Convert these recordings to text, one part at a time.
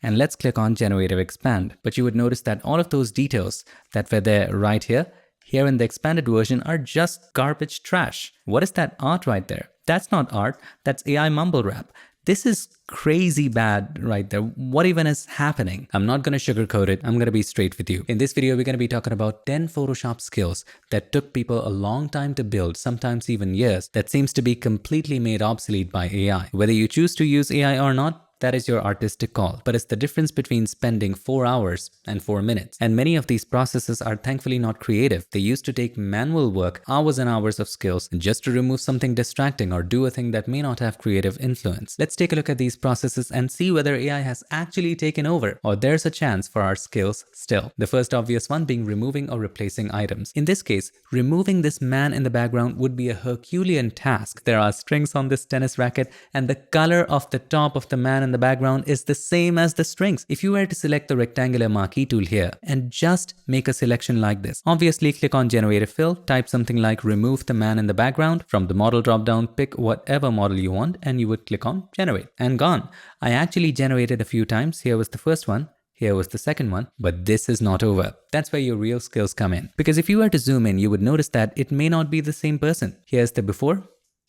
and let's click on Generative Expand. But you would notice that all of those details that were there right here in the expanded version are just garbage trash. What is that art right there? That's not art, that's AI mumble rap. This is crazy bad right there. What even is happening? I'm not gonna sugarcoat it, I'm gonna be straight with you. In this video, we're gonna be talking about 10 Photoshop skills that took people a long time to build, sometimes even years, that seems to be completely made obsolete by AI. Whether you choose to use AI or not, that is your artistic call, but it's the difference between spending 4 hours and 4 minutes. And many of these processes are thankfully not creative. They used to take manual work, hours and hours of skills, just to remove something distracting or do a thing that may not have creative influence. Let's take a look at these processes and see whether AI has actually taken over or there's a chance for our skills still. The first obvious one being removing or replacing items. In this case, removing this man in the background would be a Herculean task. There are strings on this tennis racket and the color of the top of the man in the background is the same as the strings. If you were to select the rectangular marquee tool here and just make a selection like this, obviously click on Generative Fill, type something like remove the man in the background. From the model drop down, pick whatever model you want and you would click on generate and gone. I actually generated a few times. Here was the first one. Here was the second one, but this is not over. That's where your real skills come in. Because if you were to zoom in, you would notice that it may not be the same person. Here's the before.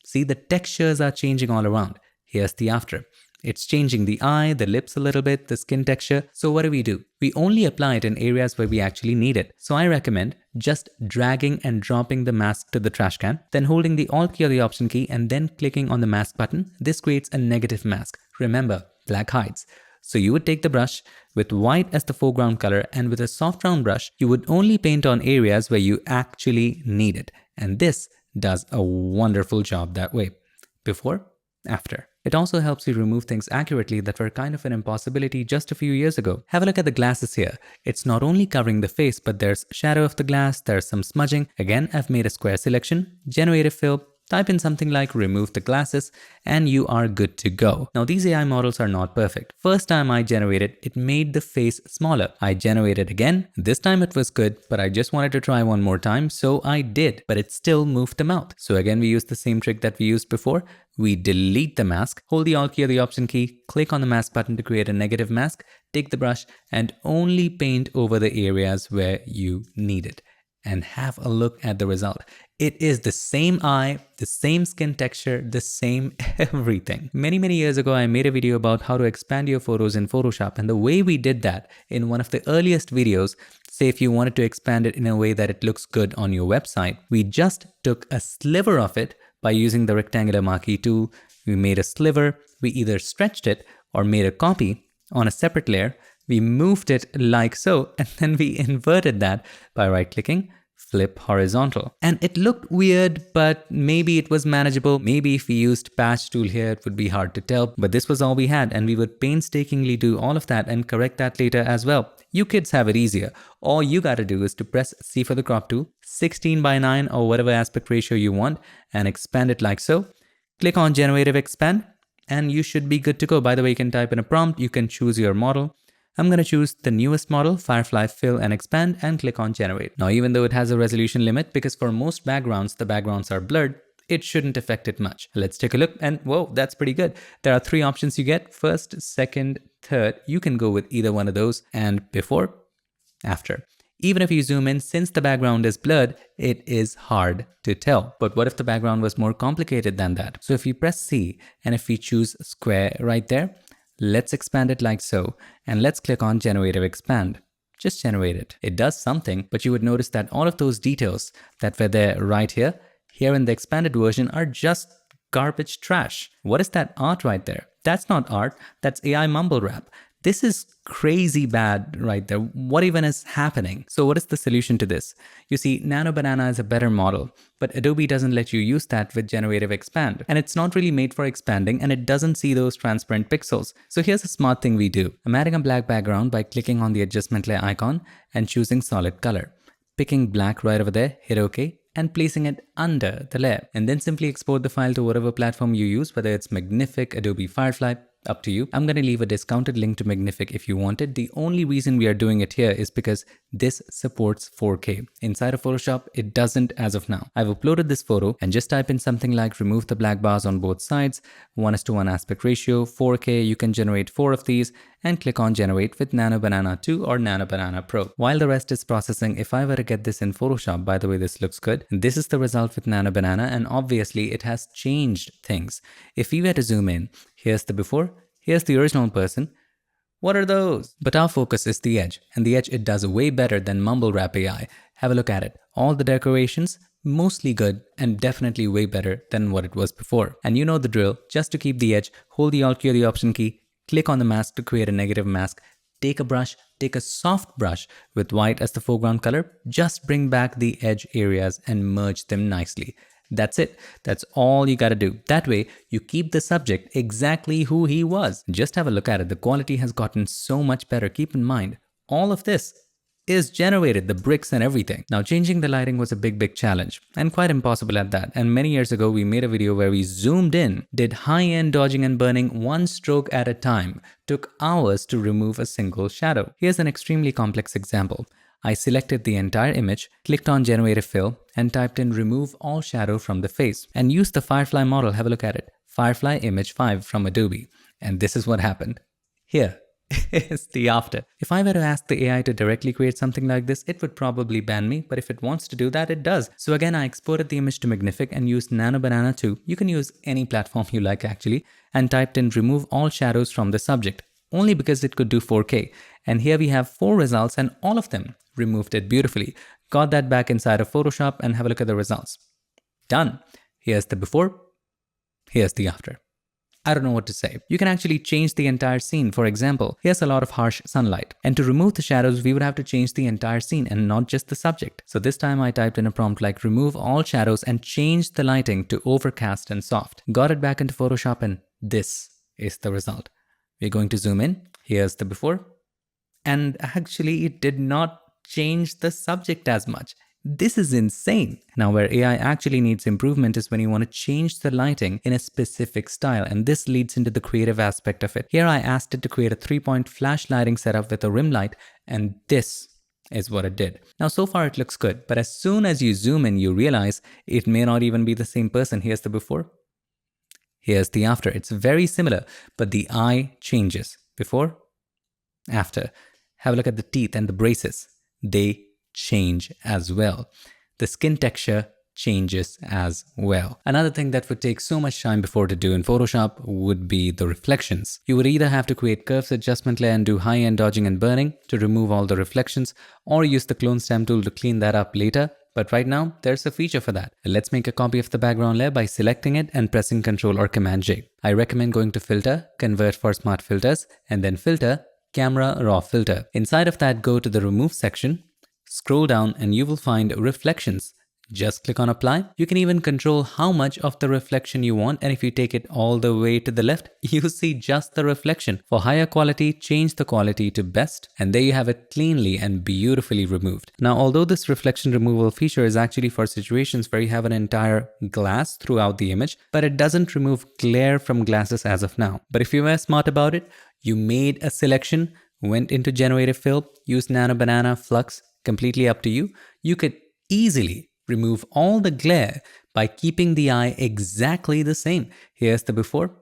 See, the textures are changing all around. Here's the after. It's changing the eye, the lips a little bit, the skin texture. So what do? We only apply it in areas where we actually need it. So I recommend just dragging and dropping the mask to the trash can, then holding the Alt key or the Option key and then clicking on the mask button. This creates a negative mask. Remember, black hides. So you would take the brush with white as the foreground color and with a soft round brush, you would only paint on areas where you actually need it. And this does a wonderful job that way. Before, after. It also helps you remove things accurately that were kind of an impossibility just a few years ago. Have a look at the glasses here. It's not only covering the face, but there's shadow of the glass, there's some smudging. Again, I've made a square selection, Generative Fill, type in something like remove the glasses and you are good to go. Now these AI models are not perfect. First time I generated, it made the face smaller. I generated again. This time it was good, but I just wanted to try one more time. So I did, but it still moved the mouth. So again, we use the same trick that we used before. We delete the mask, hold the Alt key or the Option key, click on the mask button to create a negative mask, take the brush and only paint over the areas where you need it. And have a look at the result. It is the same eye, the same skin texture, the same everything. Many years ago, I made a video about how to expand your photos in Photoshop, and the way we did that in one of the earliest videos, say if you wanted to expand it in a way that it looks good on your website, we just took a sliver of it by using the rectangular marquee tool. We made a sliver, we either stretched it or made a copy on a separate layer. We moved it like so, and then we inverted that by right-clicking, flip horizontal. And it looked weird, but maybe it was manageable. Maybe if we used patch tool here, it would be hard to tell, but this was all we had, and we would painstakingly do all of that and correct that later as well. You kids have it easier. All you gotta do is to press C for the crop tool, 16:9 or whatever aspect ratio you want, and expand it like so. Click on Generative Expand, and you should be good to go. By the way, you can type in a prompt, you can choose your model. I'm going to choose the newest model, Firefly Fill and Expand, and click on Generate. Now, even though it has a resolution limit, because for most backgrounds, the backgrounds are blurred, it shouldn't affect it much. Let's take a look and whoa, that's pretty good. There are 3 options you get, first, second, third. You can go with either one of those and before, after. Even if you zoom in, since the background is blurred, it is hard to tell. But what if the background was more complicated than that? So if you press C and if we choose square right there, let's expand it like so, and let's click on Generative Expand. Just generate it. It does something, but you would notice that all of those details that were there right here in the expanded version are just garbage trash. What is that art right there? That's not art, that's AI mumble rap. This is crazy bad right there. What even is happening? So what is the solution to this? You see, Nano Banana is a better model, but Adobe doesn't let you use that with Generative Expand. And it's not really made for expanding, and it doesn't see those transparent pixels. So here's a smart thing we do. I'm adding a black background by clicking on the adjustment layer icon and choosing solid color. Picking black right over there, hit OK, and placing it under the layer. And then simply export the file to whatever platform you use, whether it's Magnific, Adobe Firefly, Up to you. I'm going to leave a discounted link to Magnific if you want it. The only reason we are doing it here is because this supports 4K. Inside of Photoshop, it doesn't as of now. I've uploaded this photo and just type in something like remove the black bars on both sides, 1:1 aspect ratio, 4K. You can generate 4 of these and click on generate with Nano Banana 2 or Nano Banana Pro. While the rest is processing, if I were to get this in Photoshop, by the way, this looks good. This is the result with Nano Banana, and obviously it has changed things. If we were to zoom in, here's the before, here's the original person. What are those? But our focus is the edge, and the edge it does way better than Mumble Wrap AI. Have a look at it. All the decorations, mostly good and definitely way better than what it was before. And you know the drill. Just to keep the edge, hold the Alt key or the Option key, click on the mask to create a negative mask. Take a brush, take a soft brush with white as the foreground color. Just bring back the edge areas and merge them nicely. That's it. That's all you gotta do. That way, you keep the subject exactly who he was. Just have a look at it. The quality has gotten so much better. Keep in mind, all of this is generated, the bricks and everything. Now, changing the lighting was a big challenge and quite impossible at that. And many years ago, we made a video where we zoomed in, did high-end dodging and burning one stroke at a time. Took hours to remove a single shadow. Here's an extremely complex example. I selected the entire image, clicked on Generative Fill, and typed in remove all shadow from the face and used the Firefly model. Have a look at it. Firefly Image 5 from Adobe. And this is what happened. Here is the after. If I were to ask the AI to directly create something like this, it would probably ban me, but if it wants to do that, it does. So again, I exported the image to Magnific and used Nano Banana 2. You can use any platform you like actually, and typed in remove all shadows from the subject, only because it could do 4K. And here we have 4 results and all of them removed it beautifully. Got that back inside of Photoshop and have a look at the results. Done. Here's the before, here's the after. I don't know what to say. You can actually change the entire scene. For example, here's a lot of harsh sunlight. And to remove the shadows, we would have to change the entire scene and not just the subject. So this time I typed in a prompt like remove all shadows and change the lighting to overcast and soft. Got it back into Photoshop and this is the result. We're going to zoom in. Here's the before. And actually it did not change the subject as much. This is insane. Now where AI actually needs improvement is when you want to change the lighting in a specific style, and this leads into the creative aspect of it. Here I asked it to create a 3-point flash lighting setup with a rim light, and this is what it did. Now so far it looks good, but as soon as you zoom in you realize it may not even be the same person. Here's the before, here's the after. It's very similar, but the eye changes. Before, after. Have a look at the teeth and the braces. They change as well. The skin texture changes as well. Another thing that would take so much time before to do in Photoshop would be the reflections. You would either have to create curves adjustment layer and do high-end dodging and burning to remove all the reflections, or use the clone stamp tool to clean that up later. But right now, there's a feature for that. Let's make a copy of the background layer by selecting it and pressing Ctrl or Command J. I recommend going to Filter, Convert for Smart Filters, and then Filter, Camera Raw Filter. Inside of that, go to the Remove section, scroll down and you will find Reflections. Just click on Apply. You can even control how much of the reflection you want, and if you take it all the way to the left, you see just the reflection. For higher quality, change the quality to best, and there you have it cleanly and beautifully removed. Now, although this reflection removal feature is actually for situations where you have an entire glass throughout the image, but it doesn't remove glare from glasses as of now. But if you were smart about it, you made a selection, went into Generative Fill, used Nano Banana, Flux, completely up to you. You could easily remove all the glare by keeping the eye exactly the same. Here's the before,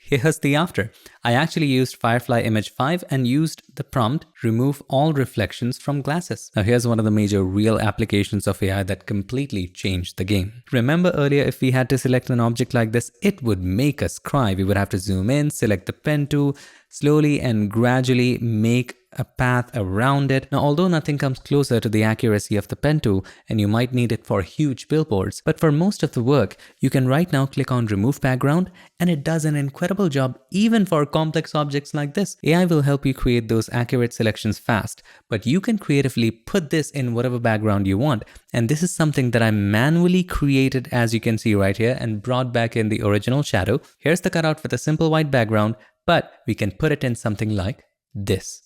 here's the after. I actually used Firefly Image 5 and used the prompt, remove all reflections from glasses. Now here's one of the major real applications of AI that completely changed the game. Remember earlier, if we had to select an object like this, it would make us cry. We would have to zoom in, select the pen tool, slowly and gradually make a path around it. Now, although nothing comes closer to the accuracy of the pen tool, and you might need it for huge billboards, but for most of the work, you can right now click on Remove Background, and it does an incredible job even for complex objects like this. AI will help you create those accurate selections fast, but you can creatively put this in whatever background you want. And this is something that I manually created, as you can see right here, and brought back in the original shadow. Here's the cutout with a simple white background, but we can put it in something like this.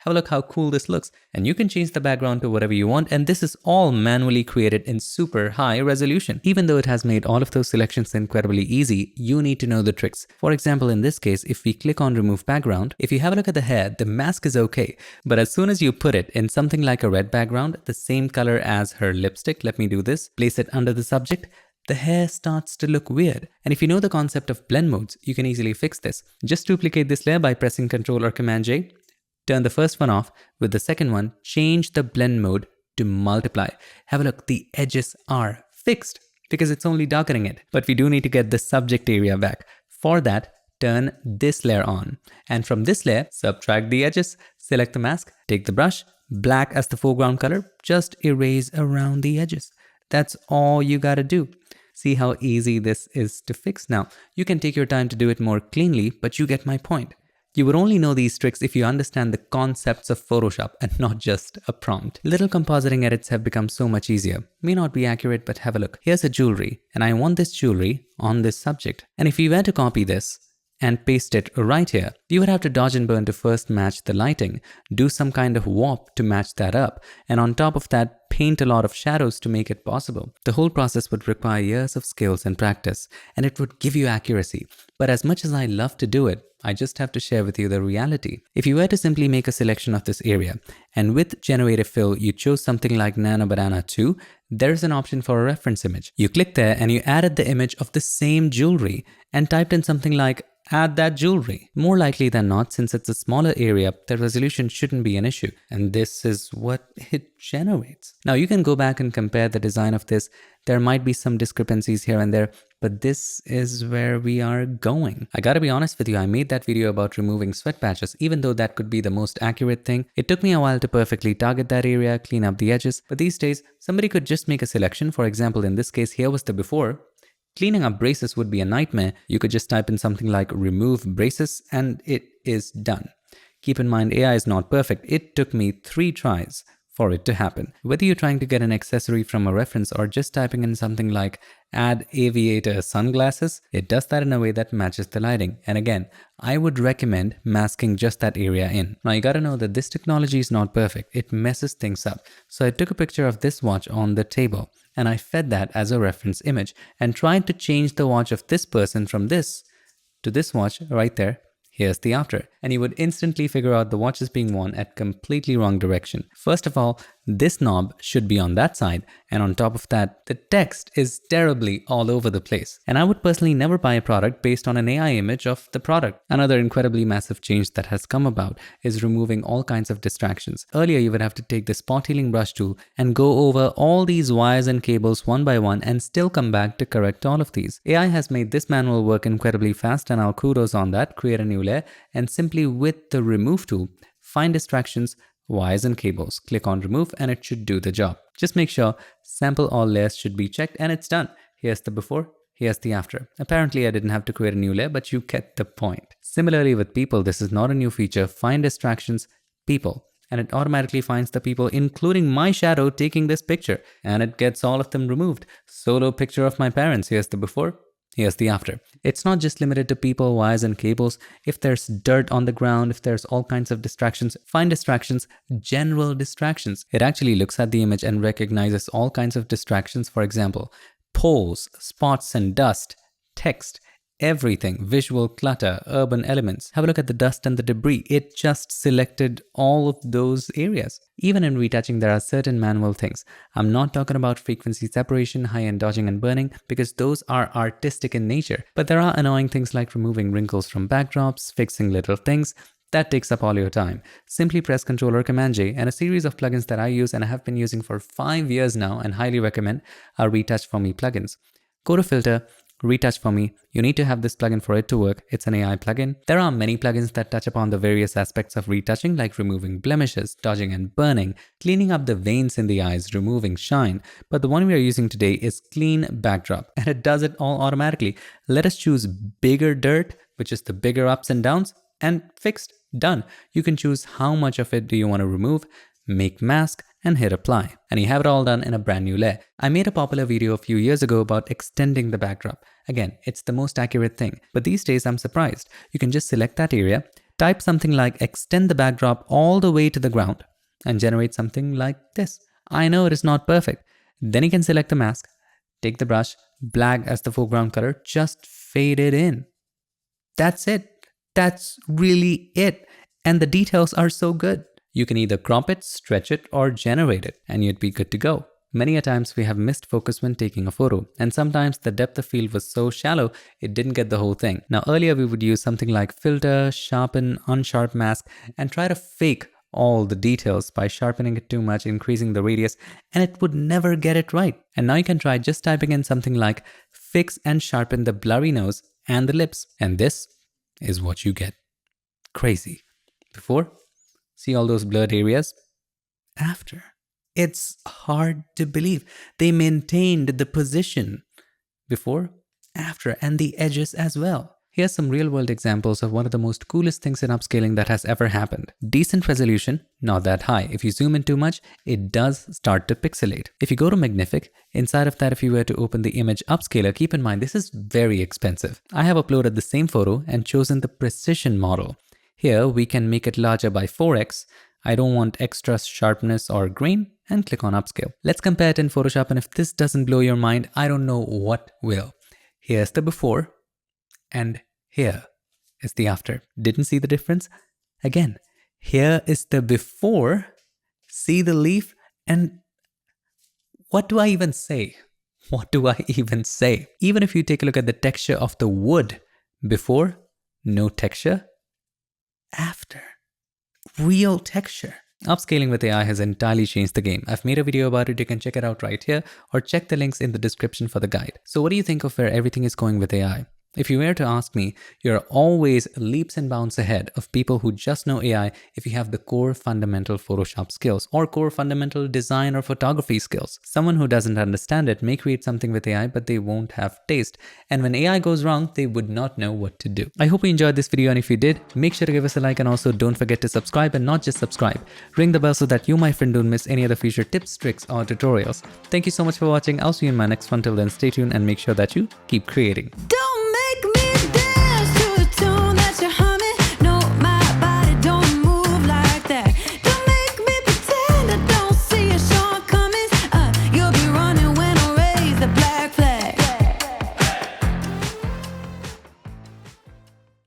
Have a look how cool this looks. And you can change the background to whatever you want, and this is all manually created in super high resolution. Even though it has made all of those selections incredibly easy, you need to know the tricks. For example, in this case, if we click on remove background, if you have a look at the hair, the mask is okay. But as soon as you put it in something like a red background, the same color as her lipstick, let me do this, place it under the subject, the hair starts to look weird. And if you know the concept of blend modes, you can easily fix this. Just duplicate this layer by pressing Ctrl or Command J. Turn the first one off. With the second one, change the blend mode to multiply. Have a look, the edges are fixed because it's only darkening it. But we do need to get the subject area back. For that, turn this layer on. And from this layer, subtract the edges, select the mask, take the brush, black as the foreground color, just erase around the edges. That's all you gotta do. See how easy this is to fix now. You can take your time to do it more cleanly, but you get my point. You would only know these tricks if you understand the concepts of Photoshop and not just a prompt. Little compositing edits have become so much easier. May not be accurate, but have a look. Here's a jewelry, and I want this jewelry on this subject. And if we were to copy this and paste it right here, you would have to dodge and burn to first match the lighting, do some kind of warp to match that up, and on top of that, paint a lot of shadows to make it possible. The whole process would require years of skills and practice, and it would give you accuracy. But as much as I love to do it, I just have to share with you the reality. If you were to simply make a selection of this area, and with Generative Fill, you chose something like Nano Banana 2, there's an option for a reference image. You click there and you added the image of the same jewelry and typed in something like add that jewelry. More likely than not, since it's a smaller area, the resolution shouldn't be an issue. And this is what it generates. Now you can go back and compare the design of this. There might be some discrepancies here and there, but this is where we are going. I gotta be honest with you, I made that video about removing sweat patches, even though that could be the most accurate thing. It took me a while to perfectly target that area, clean up the edges, but these days, somebody could just make a selection. For example, in this case, here was the before. Cleaning up braces would be a nightmare. You could just type in something like remove braces and it is done. Keep in mind, AI is not perfect. It took me 3 tries for it to happen. Whether you're trying to get an accessory from a reference or just typing in something like add aviator sunglasses, it does that in a way that matches the lighting. And again, I would recommend masking just that area in. Now you gotta know that this technology is not perfect. It messes things up. So I took a picture of this watch on the table and I fed that as a reference image and tried to change the watch of this person from this to this watch right there. Here's the after, and you would instantly figure out the watch is being worn at completely wrong direction. First of all, this knob should be on that side, and on top of that, the text is terribly all over the place. And I would personally never buy a product based on an AI image of the product. Another incredibly massive change that has come about is removing all kinds of distractions. Earlier, you would have to take the spot healing brush tool and go over all these wires and cables one by one and still come back to correct all of these. AI has made this manual work incredibly fast, and I'll kudos on that. Create a new layer and simply with the remove tool, find distractions, wires and cables. Click on remove and it should do the job. Just make sure sample all layers should be checked and it's done. Here's the before, here's the after. Apparently I didn't have to create a new layer, but you get the point. Similarly with people, this is not a new feature. Find distractions, people, and it automatically finds the people, including my shadow taking this picture, and it gets all of them removed. Solo picture of my parents. Here's the before. Here's the after. It's not just limited to people, wires and cables. If there's dirt on the ground, if there's all kinds of distractions, find distractions, general distractions. It actually looks at the image and recognizes all kinds of distractions. For example, poles, spots and dust, text, everything, visual clutter, urban elements. Have a look at the dust and the debris. It just selected all of those areas. Even in retouching, there are certain manual things. I'm not talking about frequency separation, high-end dodging and burning, because those are artistic in nature. But there are annoying things like removing wrinkles from backdrops, fixing little things. That takes up all your time. Simply press Ctrl or Command J, and a series of plugins that I use and I have been using for 5 years now and highly recommend are Retouch for Me plugins. Go to Filter, Retouch for Me. You need to have this plugin for it to work. It's an AI plugin. There are many plugins that touch upon the various aspects of retouching, like removing blemishes, dodging and burning, cleaning up the veins in the eyes, removing shine. But the one we are using today is Clean Backdrop, and it does it all automatically. Let us choose bigger dirt, which is the bigger ups and downs, and fixed, done. You can choose how much of it do you want to remove, make mask, and hit apply. And you have it all done in a brand new layer. I made a popular video a few years ago about extending the backdrop. Again, it's the most accurate thing, but these days I'm surprised. You can just select that area, Type something like extend the backdrop all the way to the ground and generate something like this. I know it is not perfect. Then you can select the mask, take the brush, black as the foreground color, just fade it in. That's it. That's really it. And the details are so good. You can either crop it, stretch it, or generate it, and you'd be good to go. Many a times we have missed focus when taking a photo, and sometimes the depth of field was so shallow, it didn't get the whole thing. Now earlier we would use something like filter, sharpen, unsharp mask, and try to fake all the details by sharpening it too much, increasing the radius, and it would never get it right. And now you can try just typing in something like fix and sharpen the blurry nose and the lips, and this is what you get. Crazy. Before, see all those blurred areas? After. It's hard to believe. They maintained the position. Before, after, and the edges as well. Here's some real-world examples of one of the most coolest things in upscaling that has ever happened. Decent resolution, not that high. If you zoom in too much, it does start to pixelate. If you go to Magnific, inside of that if you were to open the image upscaler, keep in mind this is very expensive. I have uploaded the same photo and chosen the precision model. Here we can make it larger by 4x. I don't want extra sharpness or grain, and click on upscale. Let's compare it in Photoshop, and if this doesn't blow your mind, I don't know what will. Here's the before, and here is the after. Didn't see the difference? Again, here is the before, see the leaf, and what do I even say? What do I even say? Even if you take a look at the texture of the wood, before, no texture, after, real texture. Upscaling with AI has entirely changed the game. I've made a video about it, you can check it out right here, or check the links in the description for the guide. So what do you think of where everything is going with AI? If you were to ask me, you're always leaps and bounds ahead of people who just know AI if you have the core fundamental Photoshop skills or core fundamental design or photography skills. Someone who doesn't understand it may create something with AI, but they won't have taste. And when AI goes wrong, they would not know what to do. I hope you enjoyed this video, and if you did, make sure to give us a like, and also don't forget to subscribe, and not just subscribe. Ring the bell so that you, my friend, don't miss any other future tips, tricks, or tutorials. Thank you so much for watching. I'll see you in my next one. Till then, stay tuned and make sure that you keep creating. Don't